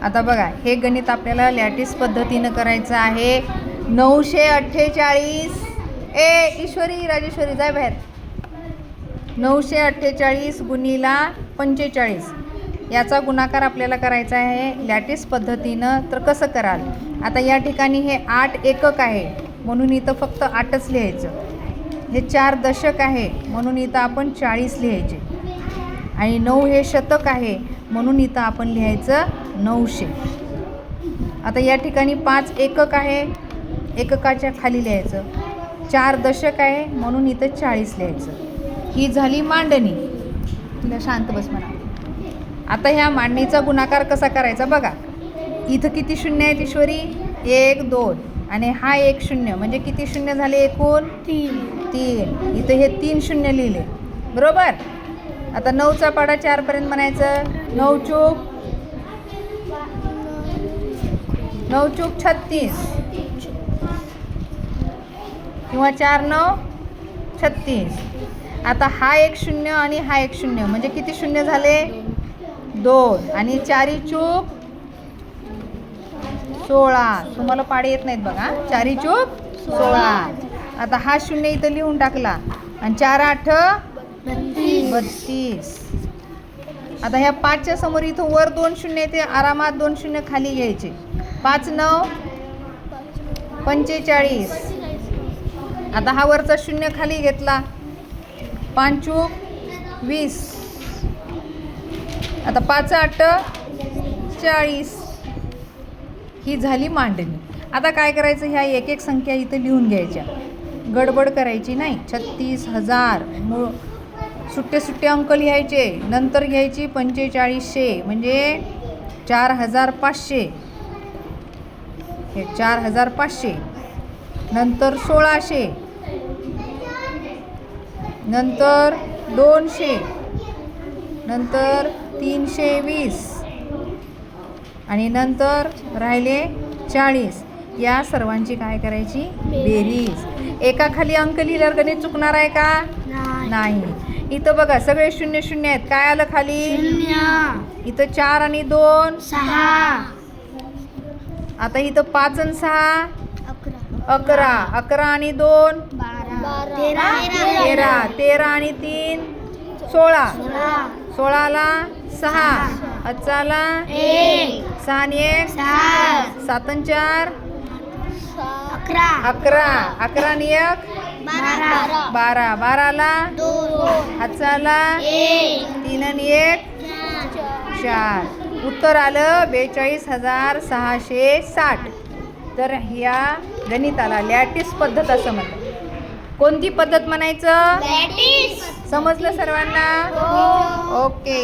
आता बघा, हे गणित आपल्याला लॅटिस पद्धतीनं करायचं आहे. 948 ईश्वरी राजेश्वरी जाय बाहेर. 948 गुणिला 45 याचा गुणाकार आपल्याला करायचा आहे लॅटिस पद्धतीनं. तर कसं कराल? आता या ठिकाणी हे 8 एकक आहे म्हणून इथं फक्त 8च लिहायचं. हे 4 दशक आहे म्हणून इथं आपण 40 लिहायचे. आणि 9 हे शतक आहे म्हणून इथं आपण लिहायचं 900. आता या ठिकाणी 5 एकक आहे, एककाच्या खाली लिहायचं. 4 दशक आहे म्हणून इथं 40 लिहायचं. ही झाली मांडणी. तुला शांत बस म्हणा. आता ह्या मांडणीचा गुणाकार कसा करायचा बघा. इथं किती शून्य आहेत ईश्वरी? 1 2 आणि हा 1 शून्य म्हणजे किती शून्य झाले एकूण? 3. इथं हे 3 शून्य लिहिले बरोबर. आता 9चा पाडा 4 पर्यंत म्हणायचं. 9 चूक 36 किंवा 4 9 36. आता हा 1 शून्य आणि हा 1 शून्य म्हणजे किती शून्य झाले? 2 आणि 4 चूक 16. तुम्हाला पाडे येत नाहीत बघा. 4 चूक 16. आता हा शून्य इथं लिहून टाकला आणि 4 8 32. आता ह्या 5च्या समोर इथं वर 2 शून्य येते, आरामात 2 शून्य खाली घ्यायचे. 5 9 45. आता हा वरचा शून्य खाली घेतला. 5 चूक 20. आता 5 8 40. ही झाली मांडणी. आता काय करायचं? ह्या एक एक संख्या इथं लिहून घ्यायच्या. गडबड करायची नाही. 36,000 सुट्टे सुट्टे अंक लिहायचे. नंतर घ्यायची 4500 म्हणजे 4500. हे 4500. नंतर 1600. नंतर 200. नंतर 320 आणि नंतर राहिले 40. या सर्वांची काय करायची? बेरीज. एकाखाली अंक लिहिल्यावर गणित चुकणार आहे का? नाही. इथं बघा सगळे शून्य शून्य आहेत. काय आलं खाली? इथं 4 आणि 2 6. आता इथं 5 आणि 6 11. 11 आणि 2 13. 13 आणि 3 16. 16ला 6. 5ला 6 आणि 1 7 आणि 4 11. 11 आणि 1 12. 12ला 5ला 3 आणि 1 4. उत्तर आलं 42,660. तर ह्या गणिताला लॅटिस पद्धत असं म्हणतात. कोणती पद्धत म्हणायचं? समजलं सर्वांना? ओके.